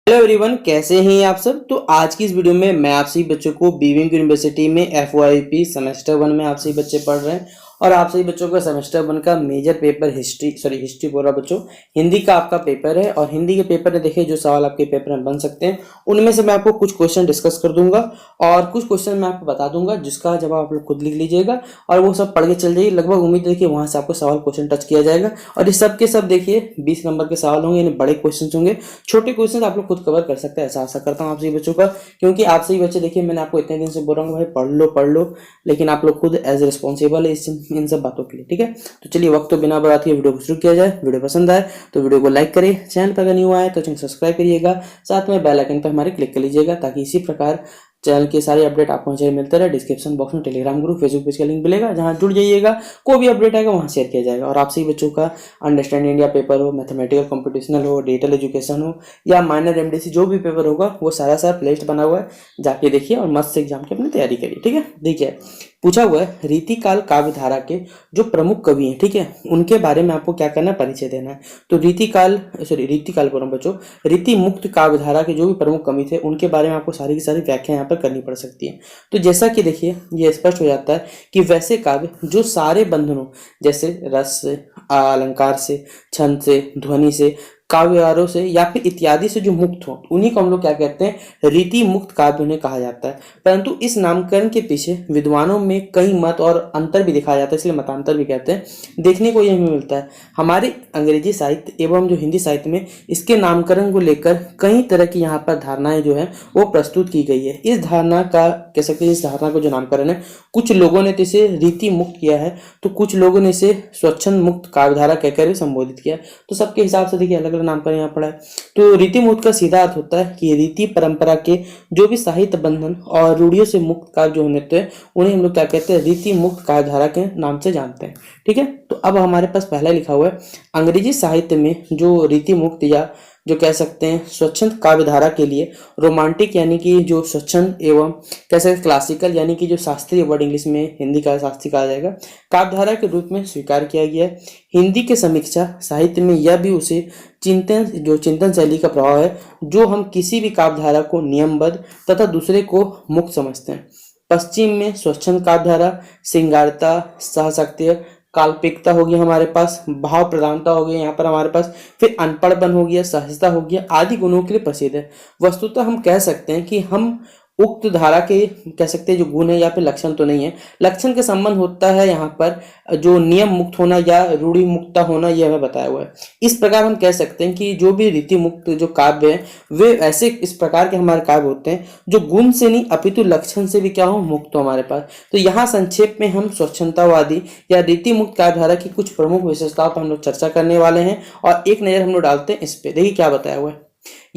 Hello everyone, कैसे हैं आप सब। तो आज की इस वीडियो में मैं आप सभी बच्चों को बीविंग यूनिवर्सिटी में FYP सेमेस्टर 1 में आप सभी बच्चे पढ़ रहे हैं और आप सभी बच्चों का सेमेस्टर 1 का मेजर पेपर हिस्ट्री बोल रहा बच्चों, हिंदी का आपका पेपर है। और हिंदी के पेपर में देखिए जो सवाल आपके पेपर में बन सकते हैं उनमें से मैं आपको कुछ क्वेश्चन डिस्कस कर दूंगा और कुछ क्वेश्चन मैं आपको बता दूंगा जिसका जवाब आप लोग खुद लिख लीजिएगा और वो सब पढ़ के चल जाइए। लगभग उम्मीद देखिए वहां से आपको सवाल क्वेश्चन टच किया जाएगा और इस सब के सब देखिए 20 नंबर के सवाल होंगे, यानी बड़े क्वेश्चन होंगे। छोटे क्वेश्चन आप लोग खुद कवर कर सकते हैं, ऐसा आशा करता हूँ आप सभी बच्चों का, क्योंकि आप सभी बच्चे देखिए मैंने आपको इतने दिन से बोल रहा हूँ भाई पढ़ लो, लेकिन आप लोग खुद एज रिस्पॉन्सिबल है इन सब बातों के लिए। ठीक है, तो चलिए वक्त तो बिना बढ़ाते वीडियो को शुरू किया जाए। वीडियो पसंद आए तो वीडियो को लाइक करिए, चैनल पर अगर न्यू आए तो चैनल सब्सक्राइब करिएगा, साथ में बेल आइकन पर हमारे क्लिक कर लीजिएगा ताकि इसी प्रकार चैनल के सारे अपडेट आपको चाहिए मिलते रहे। डिस्क्रिप्शन बॉक्स में टेलीग्राम ग्रुप, फेसबुक पेज का लिंक मिलेगा, जहां जुड़ जाइएगा। कोई भी अपडेट आएगा वहां शेयर किया जाएगा। और आप सभी बच्चों का अंडरस्टैंड इंडिया पेपर हो, मैथमेटिकल कंप्यूटेशनल हो, डिजिटल एजुकेशन हो या माइनर MDC जो भी पेपर होगा वो सारा प्लेलिस्ट बना हुआ है, जाके देखिए और मस्त से एग्जाम की अपनी तैयारी करिए। ठीक है, देखिए पूछा हुआ है रीतिकाल काव्य धारा के जो प्रमुख कवि हैं, ठीक है, उनके बारे में आपको क्या करना है, परिचय देना है। तो रीतिकाल बोल रहा हूं बच्चों, रीति मुक्त काव्य धारा के जो भी प्रमुख कवि थे उनके बारे में आपको सारी की सारी व्याख्या यहाँ पर करनी पड़ सकती है। तो जैसा कि देखिए ये स्पष्ट हो जाता है कि वैसे काव्य जो सारे बंधनों जैसे रस से, अलंकार से, छंद से, ध्वनि से, काव्यारों से या फिर इत्यादि से जो मुक्त हो उन्हीं को हम लोग क्या कहते हैं, रीति मुक्त काव्य उन्हें कहा जाता है। परंतु इस नामकरण के पीछे विद्वानों में कई मत और अंतर भी दिखाया जाता है, इसलिए मतांतर भी कहते हैं। देखने को यह मिलता है हमारे अंग्रेजी साहित्य एवं जो हिंदी साहित्य में इसके नामकरण को लेकर कई तरह की यहाँ पर धारणाएं जो है वो प्रस्तुत की गई है। इस धारणा का कह सकते हैं, इस धारणा का जो नामकरण है कुछ लोगों ने तो इसे रीति मुक्त किया है तो कुछ लोगों ने इसे स्वच्छंद मुक्त काव्यधारा कहकर संबोधित किया। तो सबके हिसाब से देखिए अलग अलग नामकरण यहाँ पड़ा है। तो रीति मुक्त का सीधा अर्थ होता है कि रीति परंपरा के जो भी साहित्य बंधन और रूढ़ियों से मुक्त काव्य जो होते हैं उन्हें हम लोग क्या कहते हैं, रीति मुक्त काव्यधारा के नाम से जानते हैं। ठीक है, तो अब हमारे पास पहला लिखा हुआ है अंग्रेजी साहित्य में जो रीति मुक्त या जो कह सकते हैं स्वच्छंद काव्यधारा के लिए रोमांटिक यानी कि जो स्वच्छंद एवं कह सकते क्लासिकल यानी कि जो शास्त्रीय वर्ड इंग्लिश में हिंदी का शास्त्रीय कहा जाएगा काव्यधारा के रूप में स्वीकार किया गया है। हिंदी के समीक्षा साहित्य में यह भी उसे चिंतन शैली का प्रभाव है जो हम किसी भी काव्यधारा को नियमबद्ध तथा दूसरे को मुक्त समझते हैं। पश्चिम में स्वच्छंद काव्यधारा श्रृंगारता, साहसाक्त्य, काल्पनिकता हो गया, हमारे पास भाव प्रधानता हो गया, यहाँ पर हमारे पास फिर अनपढ़पन हो गया, सहजता हो गया, आदि गुणों के लिए प्रसिद्ध है। वस्तुतः हम कह सकते हैं कि हम उक्त धारा के कह सकते हैं जो गुण है या फिर लक्षण तो नहीं है, लक्षण के संबंध होता है यहाँ पर जो नियम मुक्त होना या रूढ़ि मुक्ता होना, यह हमें बताया हुआ है। इस प्रकार हम कह सकते हैं कि जो भी रीति मुक्त जो काव्य है वे ऐसे इस प्रकार के हमारे काव्य होते हैं जो गुण से नहीं अपितु लक्षण से भी क्या हो, मुक्त हो हमारे पास। तो यहाँ संक्षेप में हम स्वच्छंदतावादी या रीति मुक्त काव्यधारा की कुछ प्रमुख विशेषताओं पर हम लोग चर्चा करने वाले हैं और एक नजर हम लोग डालते हैं इस पे। देखिए क्या बताया हुआ है,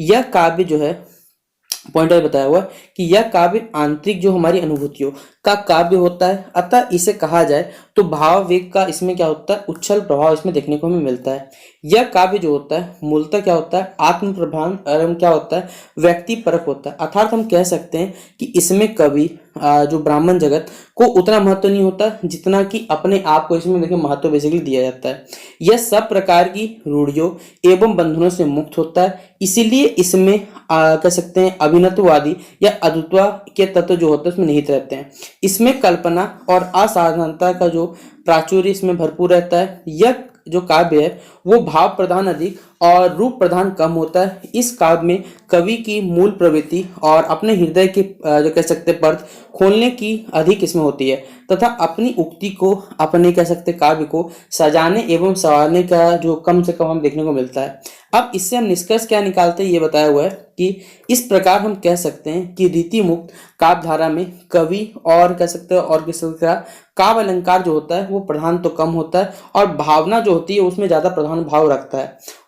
यह काव्य जो है पॉइंट बताया हुआ कि यह काव्य आंतरिक जो हमारी अनुभूतियों का काव्य होता है, अतः इसे कहा जाए तो भाव वेग का इसमें क्या होता है, उच्छल प्रभाव इसमें देखने को हमें मिलता है। यह काव्य जो होता है मूलतः क्या होता है, आत्म प्रभान एवं क्या होता है, व्यक्ति परक होता है। अर्थात हम कह सकते हैं कि इसमें कवि जो ब्राह्मण जगत को उतना महत्व नहीं होता जितना कि अपने आप को इसमें देखिए महत्व बेसिकली दिया जाता है। यह सब प्रकार की रूढ़ियों एवं बंधनों से मुक्त होता है, इसीलिए इसमें कह सकते हैं अभिनववादी या अद्वैतवा के तत्व जो होते हैं उसमें निहित रहते हैं। इसमें कल्पना और असाधारणता का जो प्राचुर्य इसमें भरपूर रहता है। यह जो काव्य है वो भाव प्रधान अधिक और रूप प्रधान कम होता है। इस काव्य में कवि की मूल प्रवृत्ति और अपने हृदय के जो कह सकते पर्द खोलने की अधिक इसमें होती है तथा अपनी उक्ति को अपने कह सकते काव्य को सजाने एवं संवारने का जो कम से कम हम देखने को मिलता है। अब इससे हम निष्कर्ष क्या निकालते हैं, ये बताया हुआ है कि इस प्रकार हम कह सकते हैं कि रीति मुक्त काव्यधारा में कवि और कह सकते हैं और किसी का काव्य अलंकार जो होता है वो प्रधान तो कम होता है और भावना जो होती है उसमें ज्यादा प्रधान भाव रखता है।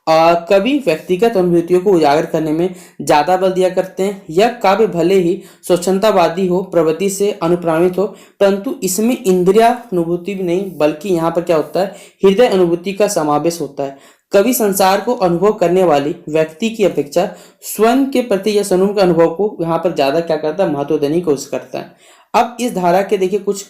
कवि व्यक्तिगत अनुभूतियों को उजागर करने में ज्यादा बल दिया करते हैं। यह काव्य भले ही स्वच्छंदतावादी हो, प्रवृत्ति से अनुप्राणित हो, परंतु इसमें इंद्रिया अनुभूति भी नहीं बल्कि यहाँ पर क्या होता है, हृदय अनुभूति का समावेश होता है। कवि संसार को अनुभव करने वाली व्यक्ति की अपेक्षा स्वयं के प्रति या स्वयं के अनुभव को यहाँ पर ज्यादा क्या करता है, महत्व देने की कोशिश करता है। अब इस धारा के देखिए कुछ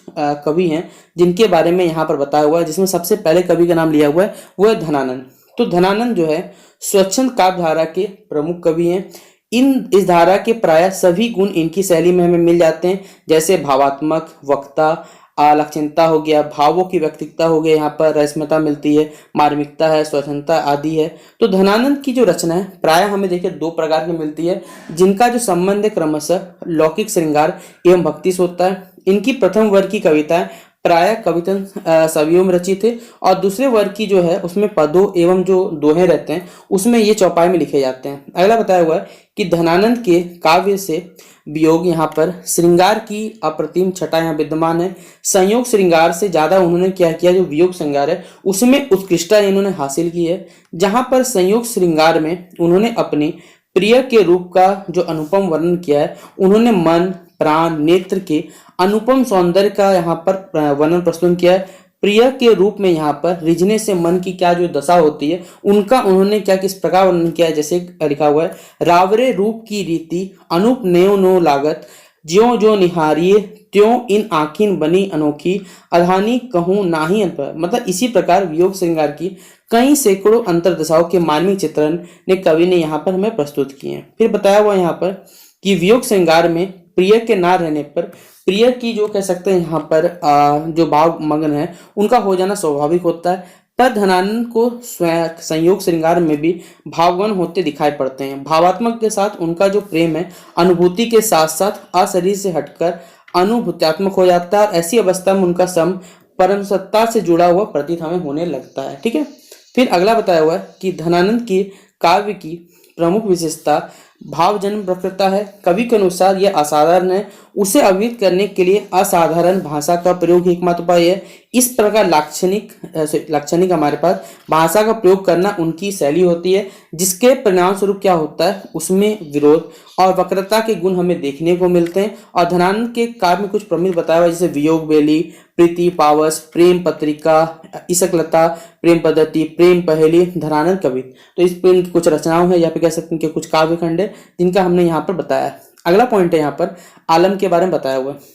कवि हैं जिनके बारे में यहाँ पर बताया हुआ है, जिसमें सबसे पहले कवि का नाम लिया हुआ है वो है धनानंद। तो धनानंद जो है स्वच्छंद काव्य धारा के प्रमुख कवि हैं। इस धारा के प्राय सभी गुण इनकी शैली में हमें मिल जाते हैं, जैसे भावात्मक, वक्ता, लक्षणता हो गया, भावों की व्यक्तिकता हो गया, यहाँ पर रसमता मिलती है, मार्मिकता है, स्वतंत्रता आदि है। तो धनानंद की जो रचना है प्राय हमें देखिए दो प्रकार की मिलती है, जिनका जो संबंध है क्रमशः लौकिक श्रृंगार एवं भक्ति से होता है। इनकी प्रथम वर्ग की कविताएं प्राय कवितन सवियों में रचित थे, और दूसरे वर्ग की जो है उसमें पदों एवं जो दोहे रहते हैं उसमें ये चौपाई में लिखे जाते हैं। अगला बताया हुआ है कि धनानंद के काव्य से वियोग, यहाँ पर श्रृंगार की अप्रतिम छटा यहाँ विद्यमान है। संयोग श्रृंगार से ज्यादा उन्होंने क्या किया, जो वियोग श्रृंगार है उसमें उत्कृष्टता इन्होंने हासिल की है। जहां पर संयोग श्रृंगार में उन्होंने अपनी प्रिय के रूप का जो अनुपम वर्णन किया है, उन्होंने मन, प्राण, नेत्र के अनुपम सौंदर्य का यहाँ पर वर्णन प्रस्तुत किया है। प्रिय के रूप में यहाँ पर रिझने से मन की क्या जो दशा होती है उनका उन्होंने क्या किस प्रकार वर्णन किया है, जैसे लिखा हुआ है, रावरे रूप की रीति अनूप नेव नो लागत, ज्यों जो निहारिये त्यों इन आखिन बनी अनोखी, अधानी कहूं नाही अनपर। मतलब इसी प्रकार वियोग श्रृंगार की कई सैकड़ों अंतरदशाओं के मार्मिक चित्रण ने कवि ने यहाँ पर हमें प्रस्तुत किए हैं। फिर बताया हुआ यहाँ पर कि वियोग श्रृंगार में प्रिय के ना रहने पर प्रिय की जो कह सकते हैं यहाँ पर जो भाव मग्न है उनका हो जाना स्वाभाविक होता है, पर धनानंद को संयोग श्रृंगार में भी भावगन होते दिखाई पड़ते हैं। भावात्मक के साथ उनका जो प्रेम है अनुभूति के साथ साथ अशरीर से हटकर अनुभूत्यात्मक हो जाता है, और ऐसी अवस्था में उनका सम परम सत्ता से जुड़ा हुआ प्रतीत हमें होने लगता है। ठीक है। फिर अगला बताया हुआ है कि धनानंद की काव्य की प्रमुख विशेषता भावजन्य प्रकृति है। कवि के अनुसार यह असाधारण है, उसे अभिव्यक्त करने के लिए असाधारण भाषा का प्रयोग ही एकमात्र उपाय है। इस प्रकार लाक्षणिक हमारे पास भाषा का प्रयोग करना उनकी शैली होती है, जिसके परिणाम स्वरूप क्या होता है, उसमें विरोध और वक्रता के गुण हमें देखने को मिलते हैं। और धनानंद के काव्य में कुछ प्रमुख बताया हुआ है, जैसे वियोग बेली, प्रीति पावस, प्रेम पत्रिका, इसकलता, प्रेम पद्धति, प्रेम पहेली, धनानंद कवित। तो इस पर कुछ रचनाओं है या फिर कह सकते हैं कि कुछ काव्य खंड है जिनका हमने यहाँ पर बताया है। अगला पॉइंट है यहाँ पर आलम के बारे में बताया हुआ है।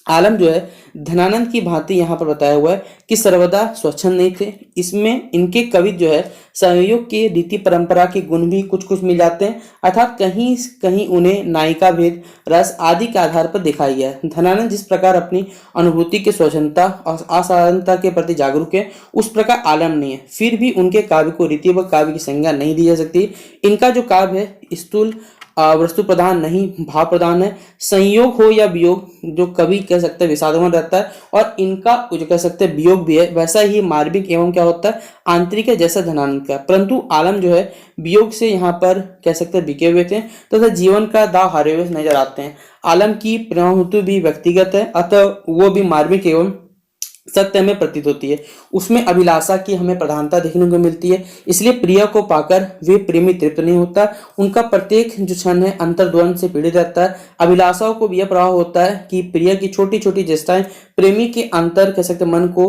आलम जो है धनानंद की भांति यहाँ पर बताया हुआ है कि सर्वदा स्वच्छंद नहीं थे। इसमें इनके कवि जो है संयोग के रीति परंपरा के गुण भी कुछ कुछ मिल जाते हैं, अर्थात कहीं कहीं उन्हें नायिका भेद, रस आदि के आधार पर दिखाया गया है। धनानंद जिस प्रकार अपनी अनुभूति की स्वच्छंदता और असाधारणता के प्रति जागरूक है, उस प्रकार आलम नहीं है। फिर भी उनके काव्य को रीति व काव्य की संज्ञा नहीं दी जा सकती। इनका जो काव्य है स्थूल वस्तु प्रधान नहीं, भाव प्रधान है। संयोग हो या वियोग, जो कवि कह सकते हैं विषादमय रहता है, और इनका जो कह सकते हैं वियोग भी है, वैसा ही मार्मिक एवं क्या होता है, आंतरिक है, जैसा धनानंद का। परंतु आलम जो है वियोग से यहाँ पर कह सकते हैं बिके हुए थे तथा जीवन का दाव हारे हुए नजर आते हैं। आलम की प्रेमाहुति भी व्यक्तिगत है, अतः वो भी मार्मिक एवं सत्य में प्रतीत होती है। उसमें अभिलाषा की हमें प्रधानता देखने को मिलती है, इसलिए प्रिय को पाकर वे प्रेमी तृप्त नहीं होता। उनका प्रत्येक जो क्षण है अंतर्द्वंद से पीड़ित रहता है। अभिलाषाओं को भी यह प्रभाव होता है कि प्रिय की छोटी छोटी चेष्टाएं प्रेमी के अंतर कह सकते मन को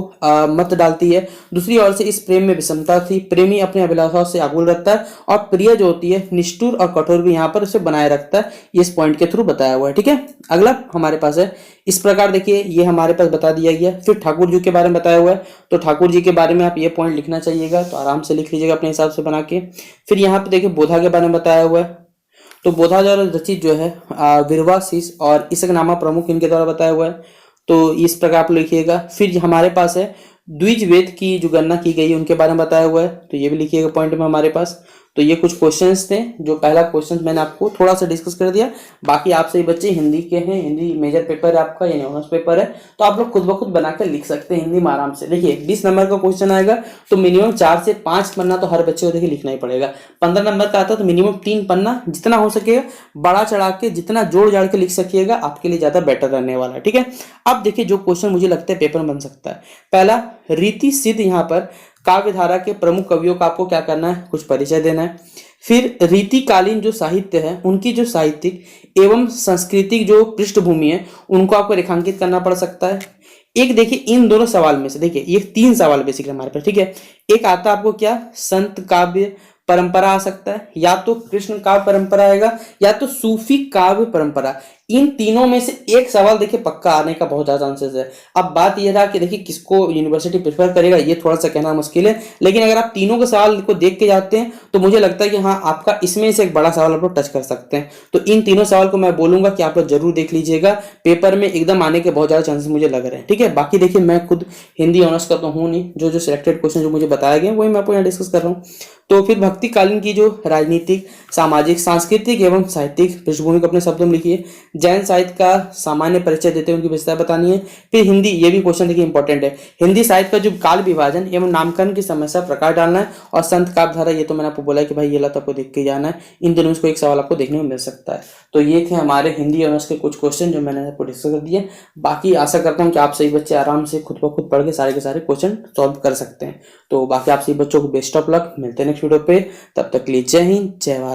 मत डालती है। दूसरी ओर से इस प्रेम में विषमता थी, प्रेमी अपने अभिलाषाओं से आकुल रहता है, और प्रिय जो होती है निष्ठुर और कठोर भी यहाँ पर उसे बनाए रखता है। ये इस पॉइंट के थ्रू बताया हुआ है। ठीक है। अगला हमारे पास है इस प्रकार, देखिए ये हमारे पास बता दिया गया। फिर ठाकुर जी के बारे में बताया हुआ है, तो ठाकुर जी के बारे में आप ये पॉइंट लिखना चाहिएगा, तो आराम से लिख लीजिएगा अपने हिसाब से बना के। फिर यहाँ पे देखिए बोधा के बारे में बताया हुआ है, तो बोधा द्वारा रचित जो है विरवा शीश और इसकनामा प्रमुख इनके द्वारा बताया हुआ है, तो इस प्रकार आप लिखिएगा। फिर हमारे पास है द्विज वेद की जो गणना की गई है उनके बारे में बताया हुआ है, तो ये भी लिखिएगा पॉइंट में हमारे पास। तो ये कुछ क्वेश्चंस थे, जो पहला क्वेश्चन मैंने आपको थोड़ा सा डिस्कस कर दिया। बाकी आप सभी बच्चे हिंदी के हैं, हिंदी मेजर पेपर है आपका, यानी ऑनर्स पेपर है, तो आप लोग खुद ब खुद बनाकर लिख सकते हैं हिंदी में आराम से। देखिए 20 नंबर का क्वेश्चन आएगा तो मिनिमम 4 से 5 पन्ना तो हर बच्चे को देखिए लिखना ही पड़ेगा। 15 नंबर का आता है तो मिनिमम 3 पन्ना, जितना हो सकेगा बड़ा चढ़ा के जितना जोड़ जाड़ के लिख सकिएगा, आपके लिए ज्यादा बेटर रहने वाला है। ठीक है। अब देखिए जो क्वेश्चन मुझे लगता है पेपर में बन सकता है, पहला रीति सिद्ध, यहाँ पर काव्य धारा के प्रमुख कवियों का आपको क्या करना है, कुछ परिचय देना है। फिर रीतिकालीन जो साहित्य है उनकी जो साहित्यिक एवं सांस्कृतिक जो पृष्ठभूमि है उनको आपको रेखांकित करना पड़ सकता है। एक देखिए इन दोनों सवाल में से, देखिए ये 3 सवाल बेसिकली हमारे पास। ठीक है। एक आता है आपको क्या, संत काव्य परंपरा आ सकता है, या तो कृष्ण काव्य परंपरा आएगा, या तो सूफी काव्य परंपरा। इन तीनों में से एक सवाल देखिए पक्का आने का बहुत ज़्यादा चांसेस है। अब बात यह रहा कि देखिए किसको यूनिवर्सिटी प्रेफर करेगा, ये थोड़ा सा कहना मुश्किल है, लेकिन अगर आप तीनों के सवाल को देख के जाते हैं तो मुझे लगता है कि हाँ आपका इसमें से एक बड़ा सवाल आप लोग टच कर सकते हैं। तो इन तीनों सवाल को मैं बोलूंगा कि आप लोग जरूर देख लीजिएगा, पेपर में एकदम आने के बहुत ज़्यादा चांसेस मुझे लग रहे हैं। ठीक है, बाकी देखिए मैं खुद हिंदी ऑनर्स का तो हूँ नहीं, जो जो सिलेक्टेड क्वेश्चन जो मुझे बताए गए वही मैं आपको यहाँ डिस्कस कर रहा हूँ। तो फिर भक्ति कालीन की जो राजनीतिक, सामाजिक, सांस्कृतिक एवं साहित्यिक पृष्ठभूमि को अपने शब्दों में लिखिए। जैन साहित्य का सामान्य परिचय देते हुए उनकी विशेषता बतानी है। फिर हिंदी, ये भी क्वेश्चन देखिए इंपॉर्टेंट है, हिंदी साहित्य का जो काल विभाजन एवं नामकरण की समस्या प्रकाश डालना है। और संत काव्यधारा, ये तो मैंने आपको बोला है कि भाई ये तो आपको देख के जाना है, इन दोनों में से कोई एक सवाल आपको देखने में मिल सकता है। तो ये थे हमारे हिंदी ऑनर्स के कुछ क्वेश्चन जो मैंने आपको डिस्कस कर दिए। बाकी आशा करता हूँ कि आप सभी बच्चे आराम से खुद ब खुद पढ़ के सारे के सारे क्वेश्चन सॉल्व कर सकते हैं। तो बाकी आप सभी बच्चों को बेस्ट ऑफ लक, मिलते हैं नेक्स्ट वीडियो पे, तब तक के लिए जय हिंद, जय भारत।